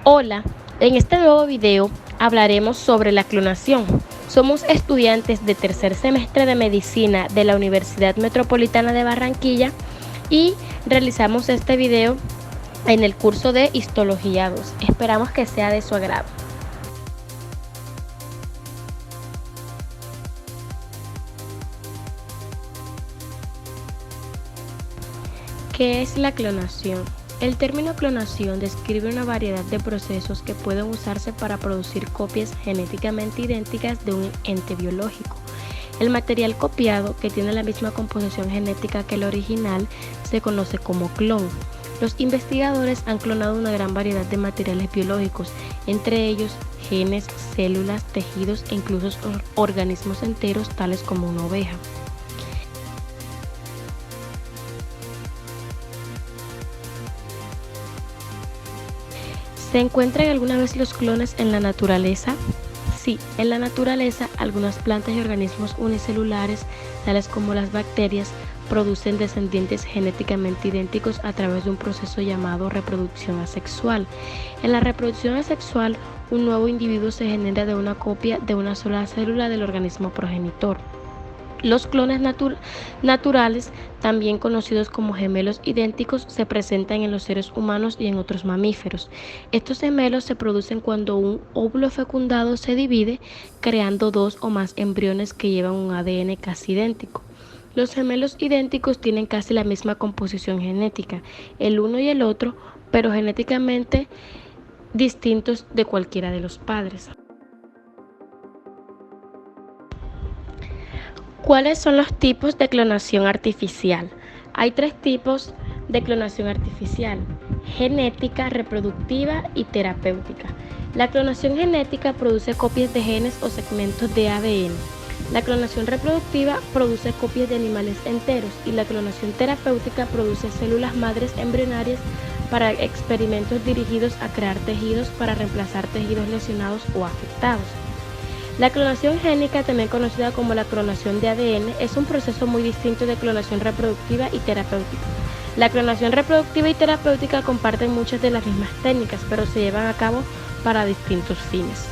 Hola, en este nuevo video hablaremos sobre la clonación. Somos estudiantes de tercer semestre de medicina de la Universidad Metropolitana de Barranquilla y realizamos este video en el curso de Histología 2. Esperamos que sea de su agrado. ¿Qué es la clonación? El término clonación describe una variedad de procesos que pueden usarse para producir copias genéticamente idénticas de un ente biológico. El material copiado, que tiene la misma composición genética que el original, se conoce como clon. Los investigadores han clonado una gran variedad de materiales biológicos, entre ellos genes, células, tejidos e incluso organismos enteros tales como una oveja. ¿Se encuentran alguna vez los clones en la naturaleza? Sí, en la naturaleza algunas plantas y organismos unicelulares, tales como las bacterias, producen descendientes genéticamente idénticos a través de un proceso llamado reproducción asexual. En la reproducción asexual, un nuevo individuo se genera de una copia de una sola célula del organismo progenitor. Los clones naturales, también conocidos como gemelos idénticos, se presentan en los seres humanos y en otros mamíferos. Estos gemelos se producen cuando un óvulo fecundado se divide, creando dos o más embriones que llevan un ADN casi idéntico. Los gemelos idénticos tienen casi la misma composición genética, el uno y el otro, pero genéticamente distintos de cualquiera de los padres. ¿Cuáles son los tipos de clonación artificial? Hay tres tipos de clonación artificial: genética, reproductiva y terapéutica. La clonación genética produce copias de genes o segmentos de ADN. La clonación reproductiva produce copias de animales enteros y la clonación terapéutica produce células madres embrionarias para experimentos dirigidos a crear tejidos para reemplazar tejidos lesionados o afectados. La clonación génica, también conocida como la clonación de ADN, es un proceso muy distinto de clonación reproductiva y terapéutica. La clonación reproductiva y terapéutica comparten muchas de las mismas técnicas, pero se llevan a cabo para distintos fines.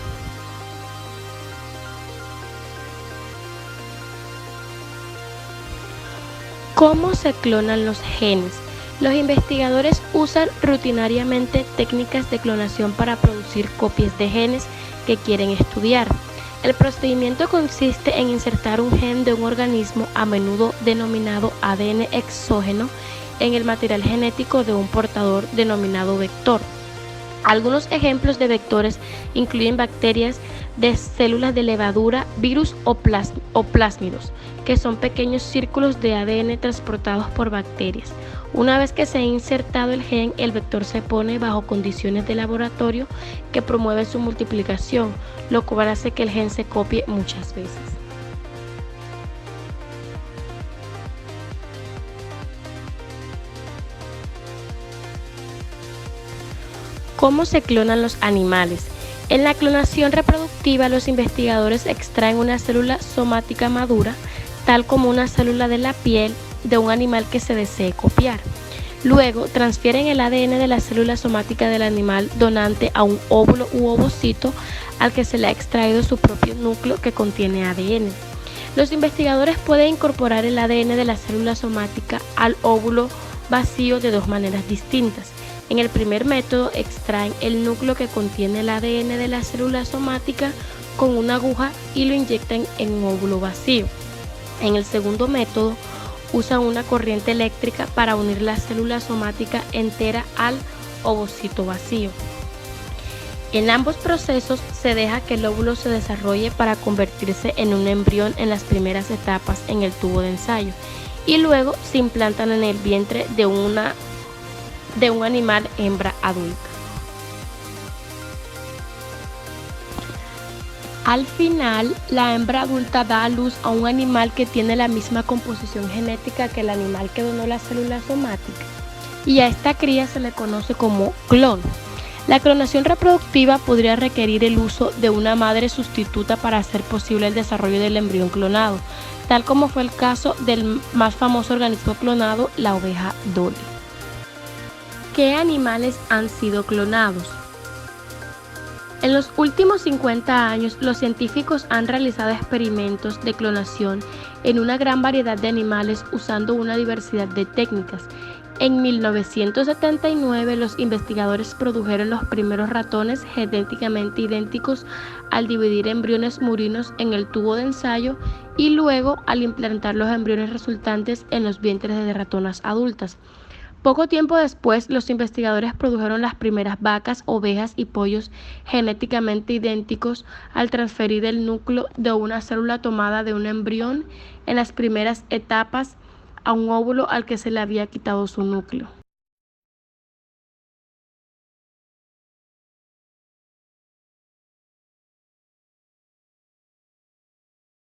¿Cómo se clonan los genes? Los investigadores usan rutinariamente técnicas de clonación para producir copias de genes que quieren estudiar. El procedimiento consiste en insertar un gen de un organismo, a menudo denominado ADN exógeno, en el material genético de un portador denominado vector. Algunos ejemplos de vectores incluyen bacterias, de células de levadura, virus o plásmidos, que son pequeños círculos de ADN transportados por bacterias. Una vez que se ha insertado el gen, el vector se pone bajo condiciones de laboratorio que promueven su multiplicación, lo cual hace que el gen se copie muchas veces. ¿Cómo se clonan los animales? En la clonación reproductiva, los investigadores extraen una célula somática madura, tal como una célula de la piel de un animal que se desee copiar. Luego, transfieren el ADN de la célula somática del animal donante a un óvulo u ovocito al que se le ha extraído su propio núcleo que contiene ADN. Los investigadores pueden incorporar el ADN de la célula somática al óvulo vacío de dos maneras distintas. En el primer método, extraen el núcleo que contiene el ADN de la célula somática con una aguja y lo inyectan en un óvulo vacío. En el segundo método, usan una corriente eléctrica para unir la célula somática entera al ovocito vacío. En ambos procesos se deja que el óvulo se desarrolle para convertirse en un embrión en las primeras etapas en el tubo de ensayo y luego se implantan en el vientre de un animal hembra adulta. Al final, la hembra adulta da a luz a un animal que tiene la misma composición genética que el animal que donó la célula somática, y a esta cría se le conoce como clon. La clonación reproductiva podría requerir el uso de una madre sustituta para hacer posible el desarrollo del embrión clonado, tal como fue el caso del más famoso organismo clonado, la oveja Dolly. ¿Qué animales han sido clonados? En los últimos 50 años, los científicos han realizado experimentos de clonación en una gran variedad de animales usando una diversidad de técnicas. En 1979, los investigadores produjeron los primeros ratones genéticamente idénticos al dividir embriones murinos en el tubo de ensayo y luego al implantar los embriones resultantes en los vientres de ratonas adultas. Poco tiempo después, los investigadores produjeron las primeras vacas, ovejas y pollos genéticamente idénticos al transferir el núcleo de una célula tomada de un embrión en las primeras etapas a un óvulo al que se le había quitado su núcleo.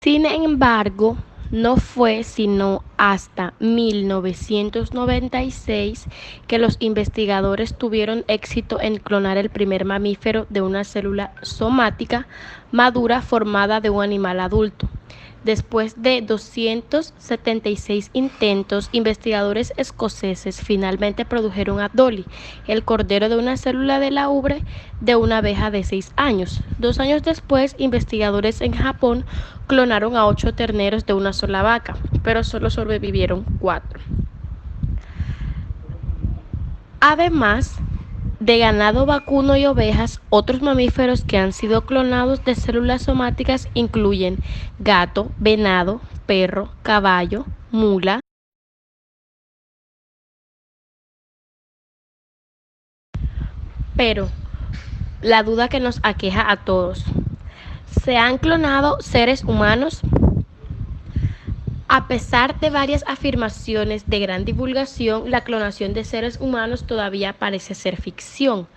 Sin embargo, no fue sino hasta 1996 que los investigadores tuvieron éxito en clonar el primer mamífero de una célula somática madura formada de un animal adulto. Después de 276 intentos, investigadores escoceses finalmente produjeron a Dolly, el cordero de una célula de la ubre de una abeja de 6 años. 2 años después, investigadores en Japón clonaron a 8 terneros de una sola vaca, pero solo sobrevivieron 4. Además de ganado vacuno y ovejas, otros mamíferos que han sido clonados de células somáticas incluyen gato, venado, perro, caballo, mula. Pero la duda que nos aqueja a todos: ¿se han clonado seres humanos? A pesar de varias afirmaciones de gran divulgación, la clonación de seres humanos todavía parece ser ficción.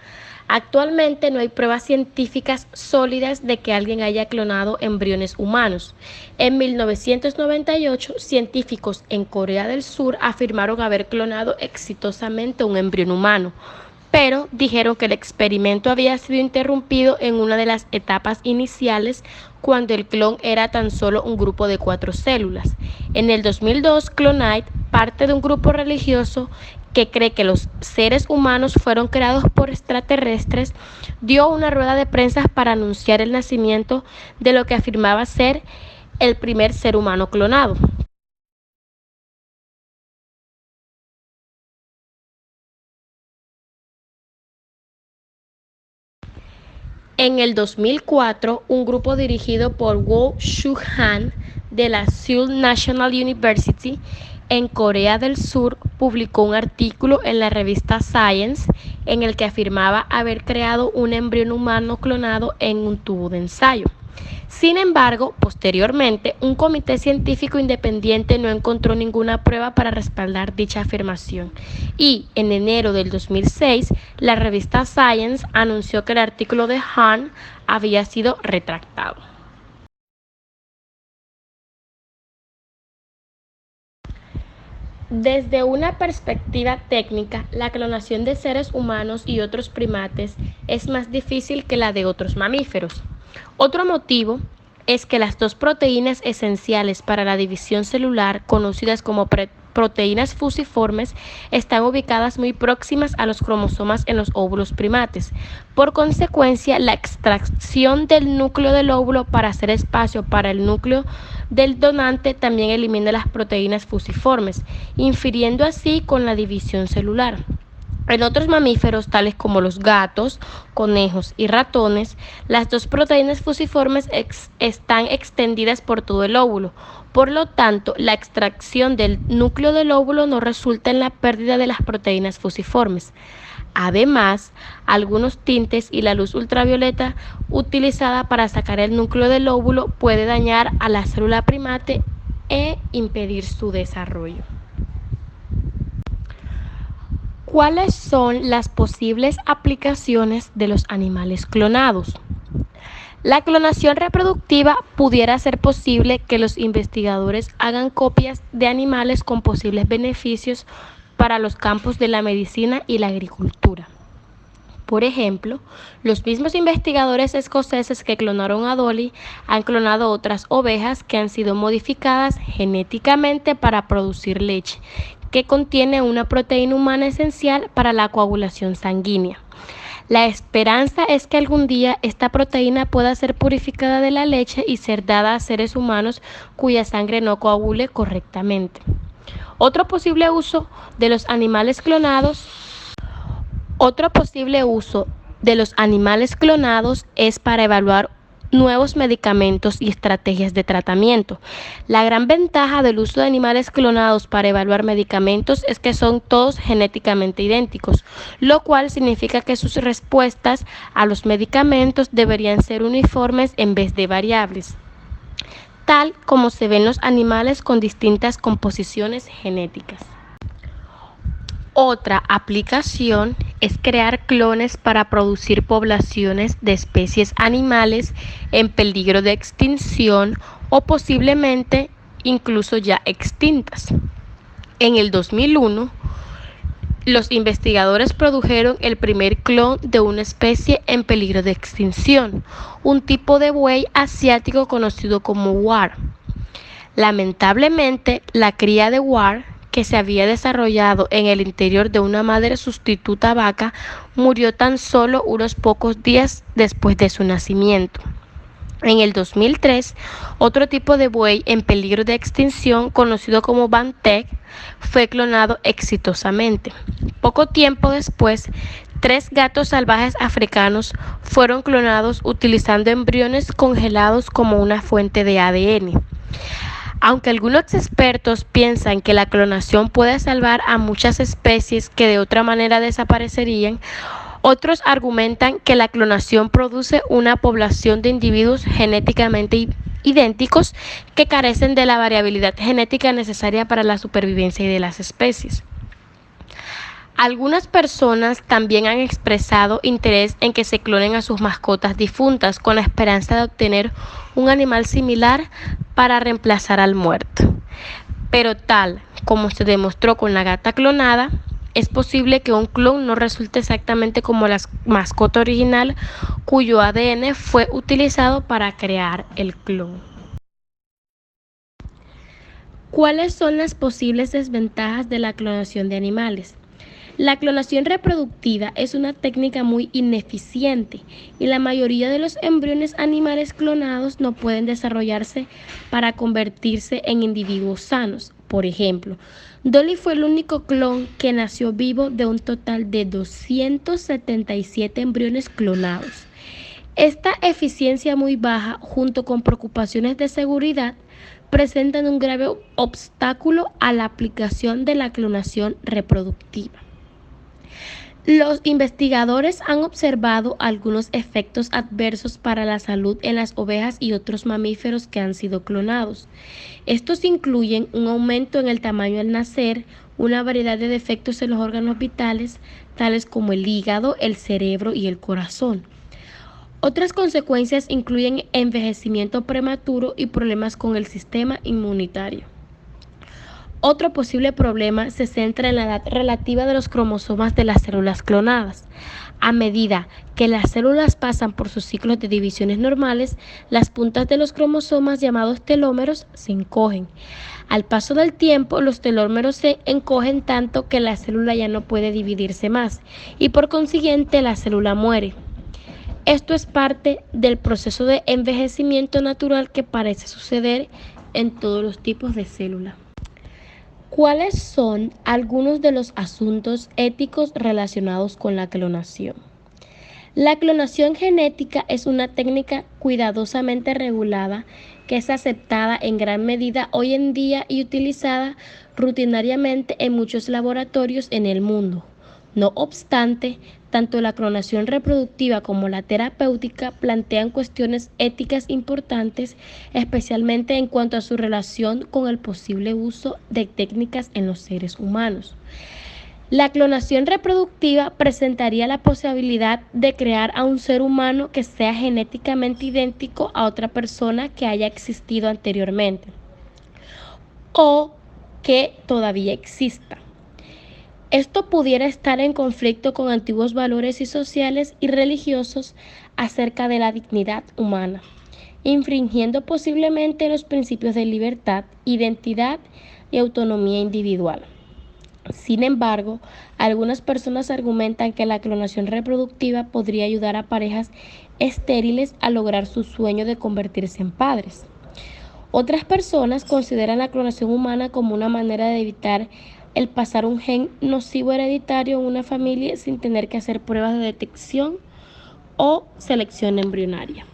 Actualmente no hay pruebas científicas sólidas de que alguien haya clonado embriones humanos. En 1998, científicos en Corea del Sur afirmaron haber clonado exitosamente un embrión humano, pero dijeron que el experimento había sido interrumpido en una de las etapas iniciales cuando el clon era tan solo un grupo de 4 células. En el 2002, Clonite, parte de un grupo religioso que cree que los seres humanos fueron creados por extraterrestres, dio una rueda de prensa para anunciar el nacimiento de lo que afirmaba ser el primer ser humano clonado. En el 2004, un grupo dirigido por Woo Suk-han de la Seoul National University en Corea del Sur publicó un artículo en la revista Science en el que afirmaba haber creado un embrión humano clonado en un tubo de ensayo. Sin embargo, posteriormente, un comité científico independiente no encontró ninguna prueba para respaldar dicha afirmación y, en enero del 2006, la revista Science anunció que el artículo de Han había sido retractado. Desde una perspectiva técnica, la clonación de seres humanos y otros primates es más difícil que la de otros mamíferos. Otro motivo es que las dos proteínas esenciales para la división celular, conocidas como proteínas fusiformes, están ubicadas muy próximas a los cromosomas en los óvulos primates. Por consecuencia, la extracción del núcleo del óvulo para hacer espacio para el núcleo del donante también elimina las proteínas fusiformes, infiriendo así con la división celular. En otros mamíferos, tales como los gatos, conejos y ratones, las dos proteínas fusiformes están extendidas por todo el óvulo. Por lo tanto, la extracción del núcleo del óvulo no resulta en la pérdida de las proteínas fusiformes. Además, algunos tintes y la luz ultravioleta utilizada para sacar el núcleo del óvulo puede dañar a la célula primate e impedir su desarrollo. ¿Cuáles son las posibles aplicaciones de los animales clonados? La clonación reproductiva pudiera hacer posible que los investigadores hagan copias de animales con posibles beneficios para los campos de la medicina y la agricultura. Por ejemplo, los mismos investigadores escoceses que clonaron a Dolly han clonado otras ovejas que han sido modificadas genéticamente para producir leche, que contiene una proteína humana esencial para la coagulación sanguínea. La esperanza es que algún día esta proteína pueda ser purificada de la leche y ser dada a seres humanos cuya sangre no coagule correctamente. Otro posible uso de los animales clonados Otro posible uso de los animales clonados es para evaluar nuevos medicamentos y estrategias de tratamiento. La gran ventaja del uso de animales clonados para evaluar medicamentos es que son todos genéticamente idénticos, lo cual significa que sus respuestas a los medicamentos deberían ser uniformes en vez de variables, tal como se ven los animales con distintas composiciones genéticas. Otra aplicación es crear clones para producir poblaciones de especies animales en peligro de extinción o posiblemente incluso ya extintas. En el 2001, los investigadores produjeron el primer clon de una especie en peligro de extinción, un tipo de buey asiático conocido como war. Lamentablemente, la cría de war, que se había desarrollado en el interior de una madre sustituta vaca, murió tan solo unos pocos días después de su nacimiento. En el 2003, otro tipo de buey en peligro de extinción, conocido como Banteg, fue clonado exitosamente. Poco tiempo después, 3 gatos salvajes africanos fueron clonados utilizando embriones congelados como una fuente de ADN. Aunque algunos expertos piensan que la clonación puede salvar a muchas especies que de otra manera desaparecerían, otros argumentan que la clonación produce una población de individuos genéticamente idénticos que carecen de la variabilidad genética necesaria para la supervivencia de las especies. Algunas personas también han expresado interés en que se clonen a sus mascotas difuntas con la esperanza de obtener un animal similar para reemplazar al muerto. Pero tal como se demostró con la gata clonada, es posible que un clon no resulte exactamente como la mascota original cuyo ADN fue utilizado para crear el clon. ¿Cuáles son las posibles desventajas de la clonación de animales? La clonación reproductiva es una técnica muy ineficiente y la mayoría de los embriones animales clonados no pueden desarrollarse para convertirse en individuos sanos. Por ejemplo, Dolly fue el único clon que nació vivo de un total de 277 embriones clonados. Esta eficiencia muy baja, junto con preocupaciones de seguridad, presentan un grave obstáculo a la aplicación de la clonación reproductiva. Los investigadores han observado algunos efectos adversos para la salud en las ovejas y otros mamíferos que han sido clonados. Estos incluyen un aumento en el tamaño al nacer, una variedad de defectos en los órganos vitales, tales como el hígado, el cerebro y el corazón. Otras consecuencias incluyen envejecimiento prematuro y problemas con el sistema inmunitario. Otro posible problema se centra en la edad relativa de los cromosomas de las células clonadas. A medida que las células pasan por sus ciclos de divisiones normales, las puntas de los cromosomas llamados telómeros se encogen. Al paso del tiempo, los telómeros se encogen tanto que la célula ya no puede dividirse más y por consiguiente la célula muere. Esto es parte del proceso de envejecimiento natural que parece suceder en todos los tipos de células. ¿Cuáles son algunos de los asuntos éticos relacionados con la clonación? La clonación genética es una técnica cuidadosamente regulada que es aceptada en gran medida hoy en día y utilizada rutinariamente en muchos laboratorios en el mundo. No obstante, tanto la clonación reproductiva como la terapéutica plantean cuestiones éticas importantes, especialmente en cuanto a su relación con el posible uso de técnicas en los seres humanos. La clonación reproductiva presentaría la posibilidad de crear a un ser humano que sea genéticamente idéntico a otra persona que haya existido anteriormente o que todavía exista. Esto pudiera estar en conflicto con antiguos valores y sociales y religiosos acerca de la dignidad humana, infringiendo posiblemente los principios de libertad, identidad y autonomía individual. Sin embargo, algunas personas argumentan que la clonación reproductiva podría ayudar a parejas estériles a lograr su sueño de convertirse en padres. Otras personas consideran la clonación humana como una manera de evitar el pasar un gen nocivo hereditario en una familia sin tener que hacer pruebas de detección o selección embrionaria.